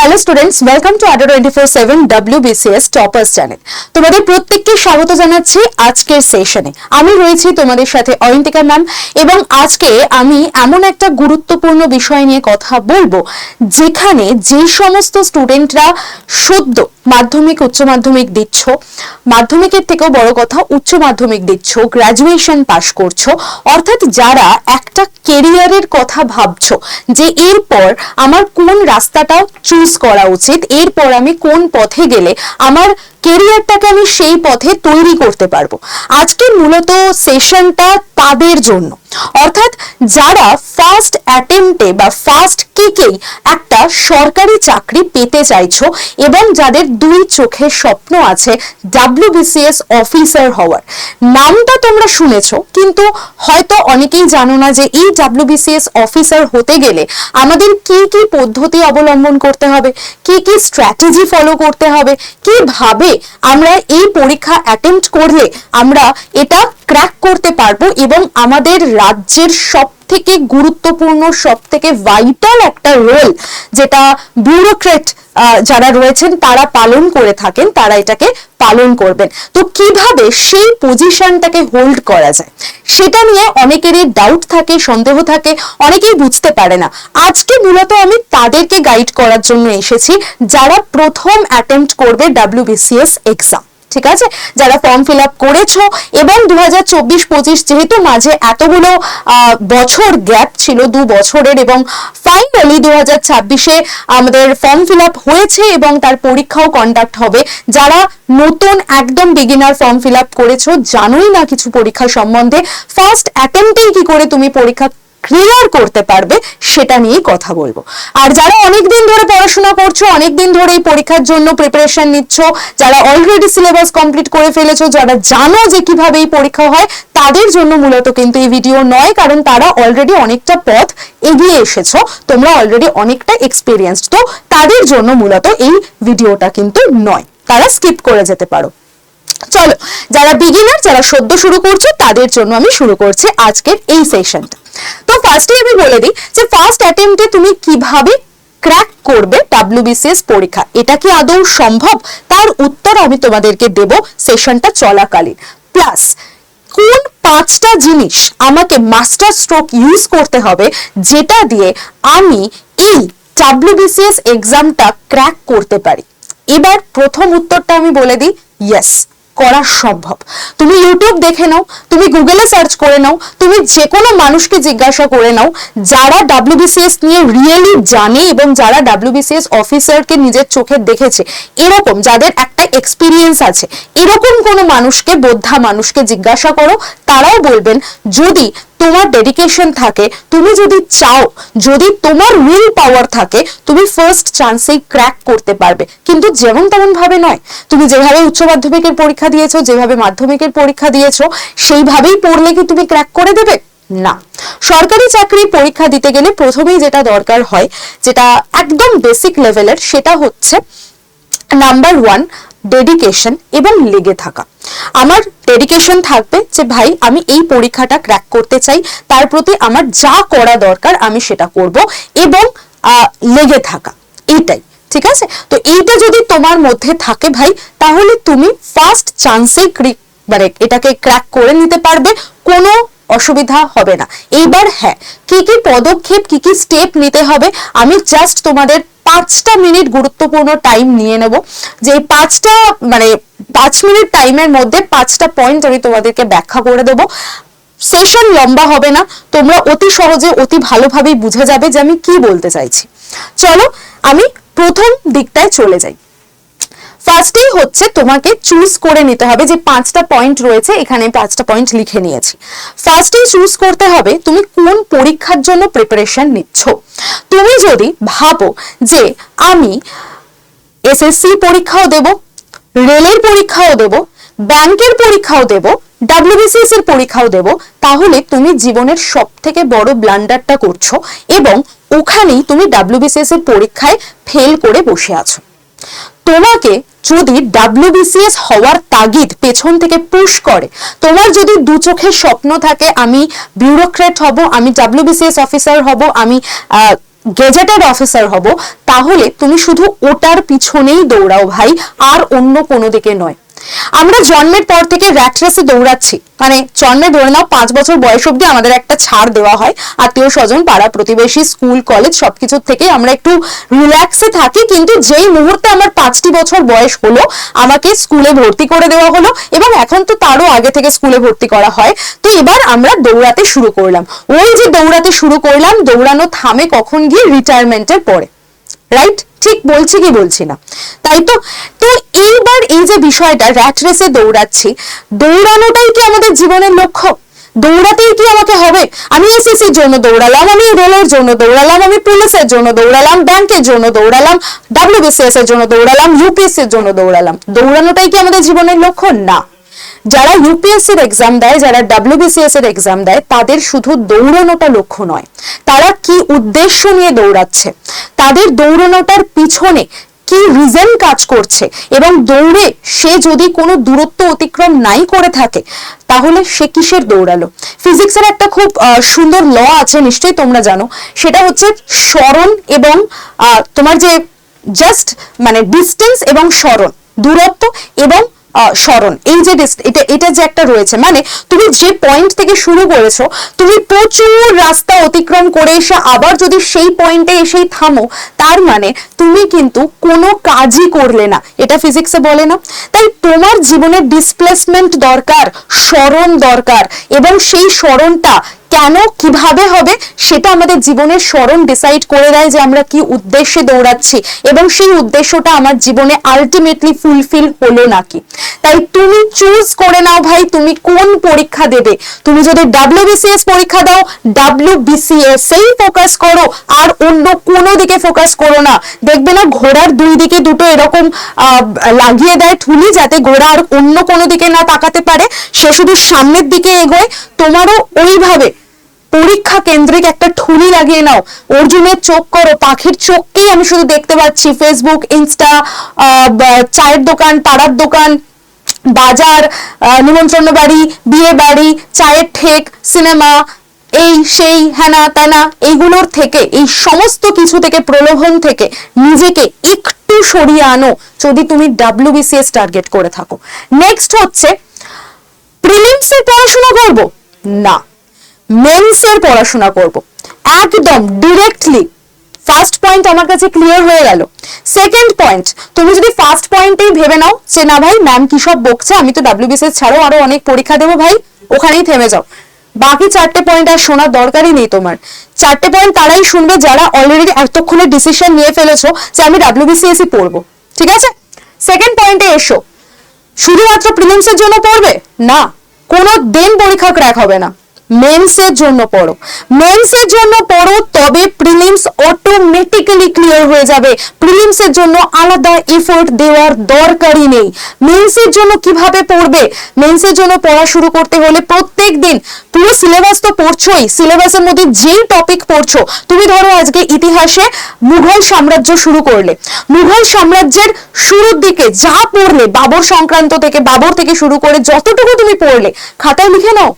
Hello students, welcome to আড্ডা 24/7 WBCS toppers channel. তোমাদের প্রত্যেককে স্বাগত জানাচ্ছি আজকের সেশনে। আমি রয়েছি তোমাদের সাথে অয়ন্তিকা ম্যাম, এবং আজকে আমি এমন একটা গুরুত্বপূর্ণ বিষয় নিয়ে কথা বলবো যেখানে যে সমস্ত স্টুডেন্টরা সদ্য মাধ্যমিক উচ্চ মাধ্যমিক দিচ্ছ, মাধ্যমিকের থেকেও বড় কথা উচ্চ মাধ্যমিক দিচ্ছ, গ্রাজুয়েশন পাশ করছো, অর্থাৎ যারা একটা কেরিয়ারের কথা ভাবছো যে এরপর আমার কোন রাস্তাটা চুজ করা উচিত, এরপর আমি কোন পথে গেলে আমার কেরিয়ারটাকে আমি সেই পথে তৈরি করতে পারবো। আজকে মূলত সেশনটা তাদের জন্য, অর্থাৎ যারা ফার্স্ট অ্যাটেম্পটে বা ফার্স্ট কিকেই একটা সরকারি চাকরি পেতে চাইছো এবং যাদের দুই চোখে স্বপ্ন আছে WBCS অফিসার হওয়ার। নামটা তোমরা শুনেছো, কিন্তু হয়তো অনেকেই জানো না যে এই WBCS অফিসার হতে গেলে আমাদের কি কি পদ্ধতি অবলম্বন করতে হবে, কি কি স্ট্র্যাটেজি ফলো করতে হবে, কিভাবে আমরা এই পরীক্ষা অ্যাটেম্পট করলে আমরা এটা ক্র্যাক করতে পারবো এবং আমাদের রাজ্যের সব থেকে গুরুত্বপূর্ণ, সব থেকে ভাইটাল একটা রোল যেটা ব্যুরোক্রেট যারা রয়েছেন তারা পালন করে থাকেন, তারা এটাকে পালন করবেন। তো কিভাবে সেই পজিশনটাকে হোল্ড করা যায় সেটা নিয়ে অনেকেরই ডাউট থাকে, সন্দেহ থাকে, অনেকেই বুঝতে পারে না। আজকে মূলত আমি তাদেরকে গাইড করার জন্য এসেছি যারা প্রথম অ্যাটেম্পট করবে WBCS এক্সাম। ঠিক আছে, যারা ফর্ম ফিল আপ করেছো এবং 2024-25 যেহেতু মাঝে এতগুলো বছর গ্যাপ ছিল, 2 বছরের, এবং ফাইনালি 2026-এ আমাদের ফর্ম ফিল আপ হয়েছে এবং তার পরীক্ষাও কন্ডাক্ট হবে। যারা নতুন একদম বিগিনার ফর্ম ফিল আপ করেছো, জানোই না কিছু পরীক্ষা সম্বন্ধে, ফার্স্ট অ্যাটেম্পটেই কি করে তুমি পরীক্ষা ক্লিয়ার করতে পারবে সেটা নিয়েই কথা বলবো। আর যারা অনেকদিন ধরে পড়াশোনা করছো, অনেকদিন ধরে এই পরীক্ষার জন্য প্রিপারেশন নিচ্ছ, যারা অলরেডি সিলেবাস কমপ্লিট করে ফেলেছো, যারা জানো যে কিভাবে এই পরীক্ষা হয়, তাদের জন্য মূলত কিন্তু এই ভিডিও নয়, কারণ তারা অলরেডি অনেকটা পথ এগিয়ে এসেছো, তোমরা অলরেডি অনেকটা এক্সপিরিয়েন্সড, তো তাদের জন্য মূলত এই ভিডিওটা কিন্তু নয়, তারা স্কিপ করে যেতে পারো। চলো, যারা বিগিনার, যারা সদ্য শুরু করছো, তাদের জন্য আমি শুরু করছি আজকের এই সেশনটা। তো ফার্স্টে আমি বলে দিই যে ফার্স্ট অ্যাটেম্পটে তুমি কিভাবে ক্র্যাক করবে WBCS পরীক্ষা, এটা কি আদৌ সম্ভব, তার উত্তর আমি তোমাদেরকে দেব সেশনটা চলাকালীন। প্লাস কোন 5টা জিনিস আমাকে মাস্টার স্ট্রোক ইউজ করতে হবে যেটা দিয়ে আমি এই WBCS এক্সামটা ক্র্যাক করতে পারি। এবার প্রথম উত্তরটা আমি বলে দিই, ইয়েস, করা সম্ভব। তুমি ইউটিউব দেখে নাও, তুমি গুগলে সার্চ করে নাও, তুমি যে কোনো মানুষকে জিজ্ঞাসা করে নাও যারা WBCS নিয়ে রিয়েলি জানে এবং যারা WBCS অফিসারকে নিজের চোখে দেখেছে, এরকম যাদের একটা এক্সপিরিয়েন্স আছে, এরকম কোনো মানুষকে, বোদ্ধা মানুষকে জিজ্ঞাসা করো, তারাও বলবেন যদি তোমার ডেডিকেশন থাকে, তুমি যদি চাও, যদি তোমার উইল পাওয়ার থাকে, তুমি ফার্স্ট চান্সেই ক্র্যাক করতে পারবে। কিন্তু যেমন তেমন ভাবে নয়, তুমি যেভাবে উচ্চ মাধ্যমিকের পরীক্ষা দিয়েছো, যেভাবে মাধ্যমিকের পরীক্ষা দিয়েছো, সেইভাবেই পড়লে কি তুমি ক্র্যাক করে দেবে? না। সরকারি চাকরি পরীক্ষা দিতে গেলে প্রথমেই যেটা দরকার হয়, যেটা একদম বেসিক লেভেলের, সেটা হচ্ছে নাম্বার 1 ডেডিকেশন এবং লেগে থাকা। আমার ডেডিকেশন থাকবে যে ভাই আমি এই পরীক্ষাটা ক্র্যাক করতে চাই, তার প্রতি আমার যা করা দরকার আমি সেটা করব, এবং লেগে থাকা, এইটাই। ঠিক আছে, তো এইটা যদি তোমার মধ্যে থাকে ভাই, তাহলে তুমি ফার্স্ট চান্সে মানে এটাকে ক্র্যাক করে নিতে পারবে, কোনো অসুবিধা হবে না। এইবার হ্যাঁ, কি কি পদক্ষেপ, কি কি স্টেপ নিতে হবে, আমি জাস্ট তোমাদের 5টা মিনিট গুরুত্বপূর্ণ টাইম নিয়ে নেব, যে 5 মিনিট টাইমের মধ্যে 5টা পয়েন্ট আমি তোমাদেরকে ব্যাখ্যা করে দেব। সেশন লম্বা হবে না, তোমরা অতি সহজে, অতি ভালোভাবেই বুঝে যাবে যে আমি কি বলতে চাইছি। চলো, আমি প্রথম দিকটায় চলে যাই। ফার্স্টেই হচ্ছে তোমাকে চুজ করে নিতে হবে, যে 5টা পয়েন্ট রয়েছে, এখানে 5টা পয়েন্ট লিখে নিয়েছি। ফার্স্টেই চুজ করতে হবে তুমি কোন পরীক্ষার জন্য প্রিপারেশন নিচ্ছ। তুমি যদি ভাবো যে আমি SSC পরীক্ষাও দেব, রেলের পরীক্ষাও দেব, ব্যাংকের পরীক্ষাও দেব, WBCS এর পরীক্ষাও দেব, তাহলে তুমি জীবনের সব থেকে বড় ব্লান্ডারটা করছো এবং ওখানেই তুমি WBCS এর পরীক্ষায় ফেল করে বসে আছো। তোমাকে যদি WBCS হওয়ার তাগিদ পেছন থেকে পুশ করে, তোমার যদি দু চোখের স্বপ্ন থাকে আমি ব্যুরোক্রেট হব, আমি WBCS অফিসার হব, আমি গেজেটেড অফিসার হব, তাহলে তুমি শুধু ওটার পিছনেই দৌড়াও ভাই, আর অন্য কোনো দিকে নয়। আমরা জন্মের পর থেকে র্যাট রেসে দৌড়াচ্ছি, মানে জন্মে ধরে নাও 5 বছর বয়স অব্দি আমাদের একটা ছাড় দেওয়া হয়, আত্মীয় স্বজন, পাড়া প্রতিবেশী, স্কুল কলেজ সবকিছুর থেকে আমরা একটু রিল্যাক্সে থাকি। কিন্তু যেই মুহূর্তে আমার 5টি বছর বয়স হলো, আমাকে স্কুলে ভর্তি করে দেওয়া হলো, এবং এখন তো তারও আগে থেকে স্কুলে ভর্তি করা হয়। তো এবার আমরা দৌড়াতে শুরু করলাম। ওই যে দৌড়াতে শুরু করলাম, দৌড়ানো থামে কখন গিয়ে রিটায়ারমেন্টের পরে, রাইট? ঠিক বলছি কি বলছি না? তাই তো। তো এইবার এই যে বিষয়টা র্যাট রেসে দৌড়াচ্ছি, দৌড়ানোটাই কি আমাদের জীবনের লক্ষ্য? দৌড়াতেই কি আমাকে হবে? আমি এসএসসির জন্য দৌড়ালাম, আমি রেলের জন্য দৌড়ালাম, আমি পুলিশের জন্য দৌড়ালাম, ব্যাংকের জন্য দৌড়ালাম, ডাব্লিউবিসিএস এর জন্য দৌড়ালাম, ইউপিএসসি এর জন্য দৌড়ালাম। দৌড়ানোটাই কি আমাদের জীবনের লক্ষ্য? না। যারা ইউপিএসসির এক্সাম দেয়, যারা ডাব্লিউবিসিএস এর এক্সাম দেয়, তাদের শুধু দৌড়ানোটা লক্ষ্য নয়, তারা কি উদ্দেশ্য নিয়ে দৌড়াচ্ছে, তাদের দৌড়ানোটার পিছনে কি রিজন কাজ করছে, এবং দৌড়ে সে যদি কোনো দূরত্ব অতিক্রম নাই করে থাকে, তাহলে সে কিসের দৌড়ালো? ফিজিক্সের একটা খুব সুন্দর ল আছে, নিশ্চয়ই তোমরা জানো, সেটা হচ্ছে সরণ এবং তোমার যে জাস্ট মানে ডিস্টেন্স এবং সরণ, দূরত্ব এবং সরণ, এই যে এটা যে একটা রয়েছে, মানে তুমি যে পয়েন্ট থেকে শুরু করেছো, তুমি প্রচুর রাস্তা অতিক্রম করে এসে আবার যদি সেই পয়েন্টে এসেই থামো, তার মানে তুমি কিন্তু কোনো কাজই করলে না, এটা ফিজিক্সে বলে না? তাই তোমার জীবনে ডিসপ্লেসমেন্ট দরকার, সরণ দরকার, এবং সেই সরণটা কেন কিভাবে হবে সেটা আমাদের জীবনের সরণ ডিসাইড করে দেয় যে আমরা কি উদ্দেশ্যে দৌড়াচ্ছি, এবং সেই উদ্দেশ্যটা আমার জীবনে আলটিমেটলি ফুলফিল হলো নাকি। তাই তুমি চুজ করে নাও ভাই, তুমি কোন পরীক্ষা দেবে। তুমি যদি ডাব্লিউবিসিএস পরীক্ষা দাও, ডাব্লিউবিসিএস এই ফোকাস করো, আর অন্য কোনো দিকে ফোকাস করো না। দেখবে না ঘোড়ার দুই দিকে দুটো এরকম লাগিয়ে দেয় ঠুলি, যাতে ঘোড়া আর অন্য কোনো দিকে না তাকাতে পারে, সে শুধু সামনের দিকে এগোয়। তোমারও ওইভাবে পরীক্ষা কেন্দ্রিক একটা ঠুলি লাগিয়ে নাও। অর্জুনের চোখ করো, পাখির চোখকেই আমি শুধু দেখতে পাচ্ছি ফেসবুক, ইনস্টা, চায়ের দোকান, পাড়ার দোকান, বাজার, নিমন্ত্রণ বাড়ি, বিয়ে বাড়ি, চায়ের ঠেক, সিনেমা, এই সেই হেনা তেনা, এইগুলোর থেকে, এই সমস্ত কিছু থেকে, প্রলোভন থেকে নিজেকে একটু সরিয়ে আনো যদি তুমি ডাব্লিউবিসিএস টার্গেট করে থাকো। নেক্সট হচ্ছে প্রিলিমসের পড়াশোনা করব না, মেন্সের পড়াশোনা করব, একদম ডিরেক্টলি। ফার্স্ট পয়েন্ট আমার কাছে ক্লিয়ার হয়ে গেল। সেকেন্ড পয়েন্ট, তুমি যদি ফার্স্ট পয়েন্টেই ভেবে নাও যে না ভাই ম্যাম কি সব বকছে, আমি তো ডাব্লিউবিসিএস ছাড়াও আরো অনেক পরীক্ষা দেবো, ভাই ওখানেই থেমে যাও। বাকি 4টে পয়েন্ট আর শোনার দরকারই নেই তোমার। 4টে পয়েন্ট তারাই শুনবে যারা অলরেডি এতক্ষণে ডিসিশন নিয়ে ফেলেছো যে আমি ডাব্লিউবিসিএসই পড়বো, ঠিক আছে? সেকেন্ড পয়েন্টে এসো, শুধুমাত্র প্রিলিমসের জন্য পড়বে না, কোনো দিন পরীক্ষা ক্র্যাক হবে না। মেন্সের জন্য পড়ো, মেন্সের জন্য পড়ো, তবে প্রিলিমস অটোমেটিক্যালি ক্লিয়ার হয়ে যাবে। প্রিলিমসের জন্য আলাদা এফোর্ট দেওয়ার দরকারই নেই। মেন্সের জন্য কিভাবে পড়বে? মেন্সের জন্য পড়া শুরু করতে হলে প্রত্যেক দিন পুরো সিলেবাস তো পড়ছোই, সিলেবাসের মধ্যে যেই টপিক পড়ছো, তুমি ধরো আজকে ইতিহাসে মুঘল সাম্রাজ্য শুরু করলে, মুঘল সাম্রাজ্যের শুরুর দিকে যা পড়লে, বাবর সংক্রান্ত থেকে, বাবর থেকে শুরু করে যতটুকু তুমি পড়লে, খাতায় লিখে নাও,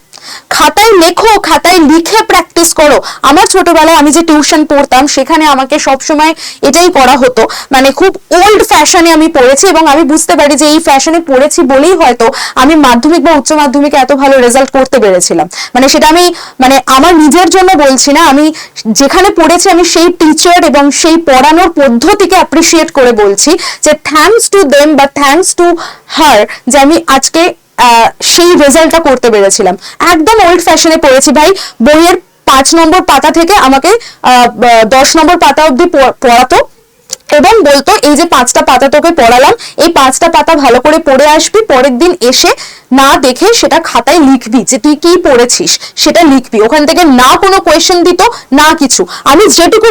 খাতায় লেখো, খাতায় লিখে প্র্যাকটিস করো। আমার ছোটবেলায় আমি যে টিউশন পড়তাম, সেখানে আমাকে সবসময় এটাই করা হতো, মানে খুব ওল্ড ফ্যাশনে আমি পড়েছি, এবং আমি বুঝতে পারি যে এই ফ্যাশনে পড়েছি বলেই হয়তো আমি মাধ্যমিক বা উচ্চ মাধ্যমিকে এত ভালো রেজাল্ট করতে পেরেছিলাম। মানে সেটা আমি মানে আমার নিজের জন্য বলছি না, আমি যেখানে পড়েছি আমি সেই টিচার এবং সেই পড়ানোর পদ্ধতিকে অ্যাপ্রিসিয়েট করে বলছি যে থ্যাঙ্কস টু দেম বা থ্যাঙ্কস টু হার যে আমি আজকে সেই রেজাল্টটা করতে পেরেছিলাম। একদম ওল্ড ফ্যাশনে পড়েছি ভাই, বইয়ের 5 নম্বর পাতা থেকে আমাকে 10 নম্বর পাতা অব্দি পড়াতো, এবং বলতো এই যে 5টা পাতা তোকে পড়ালাম, এই 5টা পাতা ভালো করে পড়ে আসবি, পরের দিন এসে না দেখে সেটা খাতায় লিখবি যে তুই কি পড়েছিস, সেটা লিখবি। ওখান থেকে না কোনো কোয়েশ্চেন দিত না কিছু, আমি যেটুকু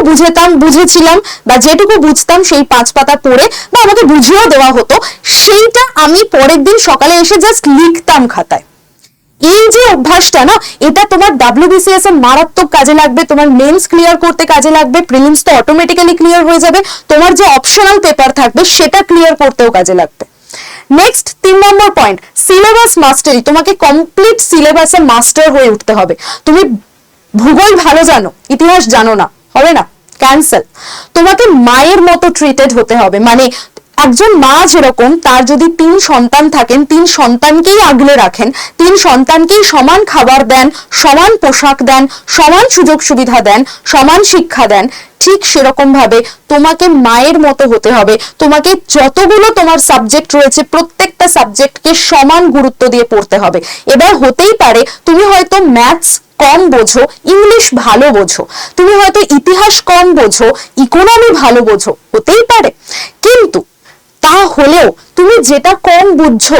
বুঝেছিলাম বা যেটুকু বুঝতাম সেই 5 পাতা পড়ে, বা আমাকে বুঝিয়েও দেওয়া হতো, সেইটা আমি পরের দিন সকালে এসে জাস্ট লিখতাম খাতায়। এই যে অভ্যাসটা না, এটা তোমার ডাব্লিউবিসিএস এর মারাত্মক কাজে লাগবে, তোমার মেন্স ক্লিয়ার করতে কাজে লাগবে, প্রিলিমস তো অটোমেটিক্যালি ক্লিয়ার হয়ে যাবে, তোমার যে অপশনাল পেপার থাকবে সেটা ক্লিয়ার করতেও কাজে লাগবে। নেক্সট 3 নম্বর পয়েন্ট, সিলেবাস মাস্টারি। তোমাকে কমপ্লিট সিলেবাসে মাস্টার হয়ে উঠতে হবে। তুমি ভূগোল ভালো জানো, ইতিহাস জানো না, হবে না। ক্যান্সেল। তোমাকে মায়ের মতো ট্রিটেড হতে হবে, মানে একজন মা যেরকম তার যদি 3 সন্তান থাকেন 3 সন্তানকেই আগলে রাখেন, 3 সন্তানকেই সমান খাবার দেন, সমান পোশাক দেন, সমান সুযোগ সুবিধা দেন, সমান শিক্ষা দেন, ঠিক সেরকম ভাবে তোমাকে মায়ের মতো হতে হবে। তোমাকে যতগুলো তোমার সাবজেক্ট রয়েছে প্রত্যেকটা সাবজেক্টকে সমান গুরুত্ব দিয়ে পড়তে হবে। এবার হতেই পারে তুমি হয়তো ম্যাথস কম বোঝো, ইংলিশ ভালো বোঝো, তুমি হয়তো ইতিহাস কম বোঝো, ইকোনমি ভালো বোঝো, হতেই পারে। কিন্তু তা হলেও তুমি যেটা কম বুঝছো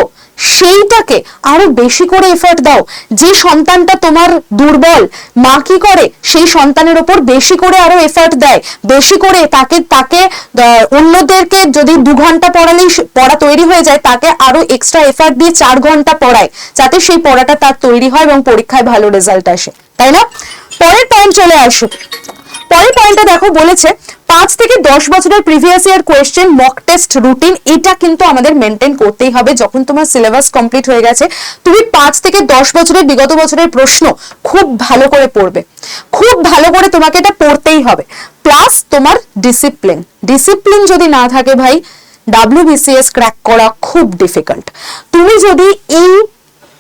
সেইটাকে আরো বেশি করে এফর্ট দাও। যে সন্তানটা তোমার দুর্বল, মা কি করে সেই সন্তানের উপর বেশি করে আরো এফর্ট দেয়, বেশি করে তাকে অন্যদেরকে যদি 2 ঘন্টা পড়ালেই পড়া তৈরি হয়ে যায়, তাকে আরো এক্সট্রা এফর্ট দিয়ে 4 ঘন্টা পড়ায়, যাতে সেই পড়াটা তার তৈরি হয় এবং পরীক্ষায় ভালো রেজাল্ট আসে, তাই না? পরের পয়েন্ট চলে আসুক। পরের পয়েন্টটা দেখো, বলেছে 5 থেকে 10 বছরের previous year question mock test routine. এটা কিন্তু আমাদের মেনটেন করতেই হবে। যখন তোমার সিলেবাস কমপ্লিট হয়ে গেছে তুমি 5 থেকে 10 বছরের বিগত বছরের প্রশ্ন খুব ভালো করে পড়বে, খুব ভালো করে তোমাকে এটা পড়তেই হবে। প্লাস তোমার ডিসিপ্লিন যদি না থাকে ভাই, WBCS ক্র্যাক করা খুব ডিফিকাল্ট। তুমি যদি এই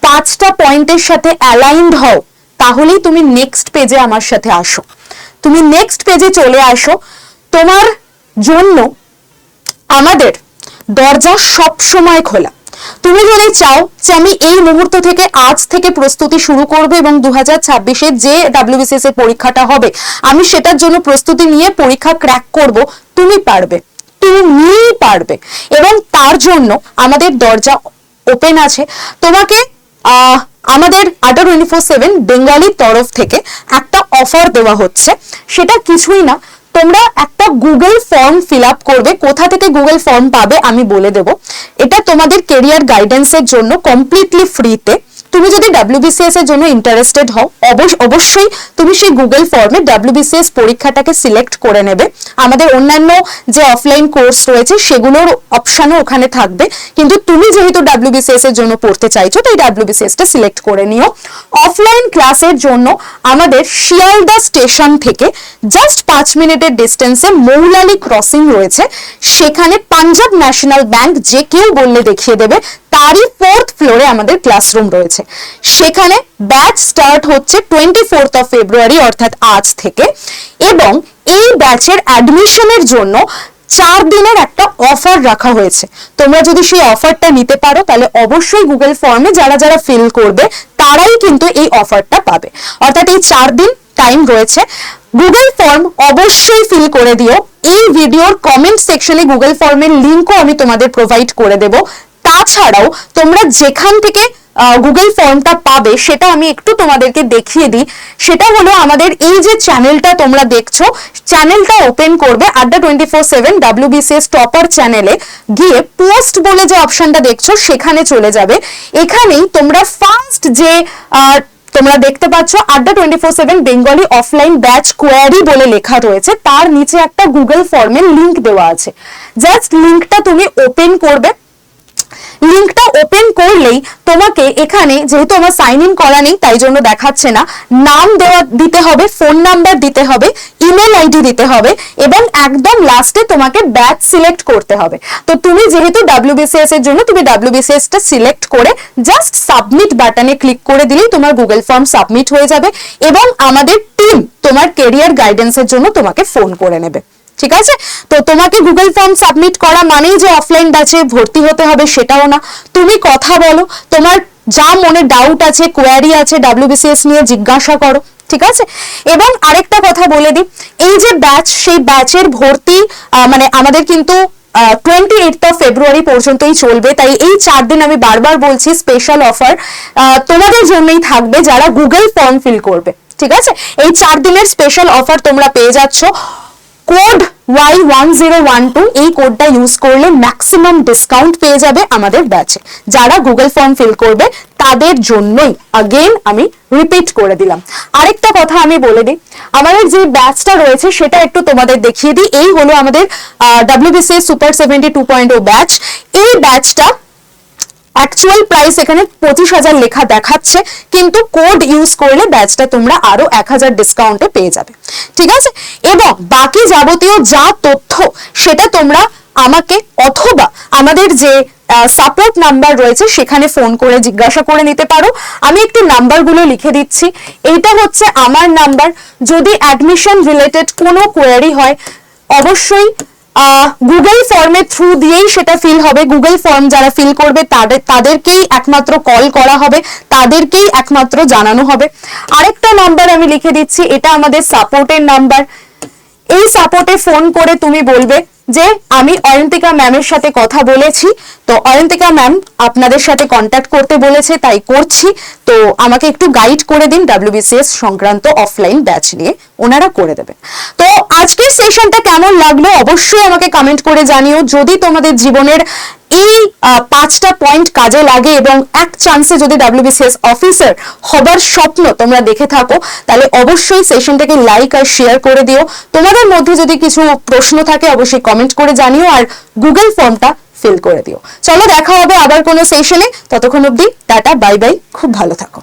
5টা পয়েন্টের সাথে অ্যালাইনড হও তাহলেই তুমি নেক্সট পেজে আমার সাথে আসো, তুমি নেক্সট পেজে চলে আসো। তোমার জন্য আমাদের দরজা সব সময় খোলা। তুমি যদি চাও যে আমি এই মুহূর্ত থেকে আজ থেকে প্রস্তুতি শুরু করব এবং 2026-এ যে WBCS এর পরীক্ষাটা হবে আমি সেটার জন্য প্রস্তুতি নিয়ে পরীক্ষা ক্র্যাক করব, তুমি পারবে, তুমি নিয়েই পারবে। এবং তার জন্য আমাদের দরজা ওপেন আছে। তোমাকে আমাদের আড্ডা 24/7 বেঙ্গলির তরফ থেকে একটা অফার দেওয়া হচ্ছে। সেটা কিছুই না, তোমরা একটা গুগল ফর্ম ফিল আপ করবে। কোথা থেকে গুগল ফর্ম পাবে আমি বলে দেব। এটা তোমাদের কেরিয়ার গাইডেন্সের জন্য কমপ্লিটলি ফ্রিতে। তুমি যদি WBCS এর জন্য ইন্টারেস্টেড হও অবশ্যই তুমি সেই গুগল ফর্মে WBCS পরীক্ষাটাকে সিলেক্ট করে নেবে। আমাদের অন্যান্য যে অফলাইন কোর্স রয়েছে সেগুলোর অপশনও ওখানে থাকবে, কিন্তু তুমি যেহেতু WBCS এর জন্য পড়তে চাইছো তাই WBCS টা সিলেক্ট করে নিও। অফলাইন ক্লাসের জন্য আমাদের শিয়ালদা স্টেশন থেকে জাস্ট 5 মিনিটের ডিস্টেন্সে মৌলালি ক্রসিং রয়েছে, সেখানে পাঞ্জাব ন্যাশনাল ব্যাংক যে কেউ বললে দেখিয়ে দেবে, তারই 4th ফ্লোরে আমাদের ক্লাসরুম রয়েছে। সেখানে ব্যাচ স্টার্ট হচ্ছে 24 ফেব্রুয়ারি অর্থাৎ আজ থেকে, এবং এই ব্যাচের অ্যাডমিশনের জন্য 4 দিনের একটা অফার রাখা হয়েছে। তোমরা যদি সেই অফারটা নিতে পারো তাহলে অবশ্যই গুগল ফর্মে যারা যারা ফিল করবে তারাই কিন্তু এই অফারটা পাবে। অর্থাৎ এই 4 দিন টাইম রয়েছে। গুগল ফর্ম অবশ্যই ফিল করে দিও। এই ভিডিওর কমেন্ট সেকশনে গুগল ফর্মের লিংকও আমি তোমাদের প্রোভাইড করে দেব। তাছাড়াও তোমরা যেখান থেকে গুগল ফর্মটা পাবে সেটা আমি একটু তোমাদেরকে দেখিয়ে দিই। সেটা হলো আমাদের এই যে চ্যানেলটা তোমরা দেখছো, চ্যানেলটা ওপেন করবে আড্ডা 24/7 WBCS টপার চ্যানেলে গিয়ে পোস্ট বলে যে অপশনটা দেখছো সেখানে চলে যাবে। এখানেই তোমরা ফার্স্ট যে তোমরা দেখতে পাচ্ছ আড্ডা 24/7 বেঙ্গলি অফলাইন ব্যাচ কোয়ারি বলে লেখা রয়েছে, তার নিচে একটা গুগল ফর্মের লিংক দেওয়া আছে। জাস্ট লিংকটা তুমি ওপেন করবে। লিংকটা ওপেন করলেই তোমাকে এখানে, যেহেতু আমার সাইন ইন করা নেই তাই জন্য দেখাচ্ছে না, নাম দিতে হবে, ফোন নাম্বার দিতে হবে, ইমেল আইডি দিতে হবে এবং একদম লাস্টে তোমাকে ব্যাচ সিলেক্ট করতে হবে। তো তুমি যেহেতু WBCS এর জন্য তুমি WBCS টা সিলেক্ট করে জাস্ট সাবমিট বাটনে ক্লিক করে দিলেই তোমার গুগল ফর্ম সাবমিট হয়ে যাবে এবং আমাদের টিম তোমার কেরিয়ার গাইডেন্সের জন্য তোমাকে ফোন করে নেবে। ঠিক আছে? তো তোমাকে গুগল ফর্ম সাবমিট করা মানেই যে অফলাইন ব্যাচে ভর্তি হতে হবে সেটাও না। তুমি কথা বলো, তোমার যা মনে ডাউট আছে, কোয়ারি আছে WBCS নিয়ে জিজ্ঞাসা করো। ঠিক আছে? এবং আরেকটা কথা বলে দিই, এই যে ব্যাচ, সেই ব্যাচের ভর্তি মানে আমাদের কিন্তু 28 ফেব্রুয়ারি পর্যন্তই চলবে। তাই এই 4 দিন আমি বারবার বলছি স্পেশাল অফার তোমাদের জন্যই থাকবে যারা গুগল ফর্ম ফিল করবে। ঠিক আছে? এই 4 দিনের স্পেশাল অফার তোমরা পেয়ে যাচ্ছ। কোড Y1012 এই কোডটা ইউজ করলে ম্যাক্সিমাম ডিসকাউন্ট পেয়ে যাবে আমাদের ব্যাচে। যারা গুগল ফর্ম ফিল করবে তাদের জন্যই, अगेन আমি রিপিট করে দিলাম। আরেকটা কথা আমি বলে দিই, আমাদের যে ব্যাচটা রয়েছে সেটা একটু তোমাদের দেখিয়ে দিই। এই হলো আমাদের WBCS সুপার 72.0 ব্যাচ। এই ব্যাচটা অ্যাকচুয়াল প্রাইস এখানে 25,000 লেখা দেখাচ্ছে, কিন্তু কোড ইউজ করলে ব্যাচটা তোমরা আরো 1,000 ডিসকাউন্টে পেয়ে যাবে, ঠিক আছে। এবং বাকি যাবতীয় যা তথ্য সেটা তোমরা আমাকে অথবা আমাদের যে সাপোর্ট নাম্বার রয়েছে সেখানে ফোন করে জিজ্ঞাসা করে নিতে পারো। আমি একটু নাম্বারগুলো লিখে দিচ্ছি। এইটা হচ্ছে আমার নাম্বার। যদি অ্যাডমিশন রিলেটেড কোনো কোয়ারি হয় অবশ্যই গুগল ফর্মের থ্রু দিয়েই সেটা ফিল হবে। গুগল ফর্ম যারা ফিল করবে তাদেরকেই একমাত্র কল করা হবে, তাদেরকেই একমাত্র জানানো হবে। আরেকটা নাম্বার আমি লিখে দিচ্ছি, এটা আমাদের সাপোর্টের নাম্বার। এই সাপোর্টে ফোন করে তুমি বলবে যে আমি অয়ন্তিকা ম্যামের সাথে কথা বলেছি, তো অয়ন্তিকা ম্যাম আপনাদের সাথে কন্ট্যাক্ট করতে বলেছে, তাই করছি, তো আমাকে একটু গাইড করে দিন WBCS সংক্রান্ত অফলাইন ব্যাচ নিয়ে, ওনারা করে দেবেন। তো আজকের সেশনটা কেমন লাগলো অবশ্যই আমাকে কমেন্ট করে জানিও। যদি তোমাদের জীবনের এই 5টা পয়েন্ট কাজে লাগে এবং এক চান্সে যদি WBCS অফিসার হবার স্বপ্ন তোমরা দেখে থাকো, তাহলে অবশ্যই সেশনটাকে লাইক আর শেয়ার করে দিও। তোমাদের মধ্যে যদি কিছু প্রশ্ন থাকে অবশ্যই কমেন্ট করে জানিও, আর গুগল ফর্মটা ফিল করে দিও। চলো দেখা হবে আবার কোনো সেশনে, ততক্ষণ অবধি টাটা বাই বাই, খুব ভালো থাকো।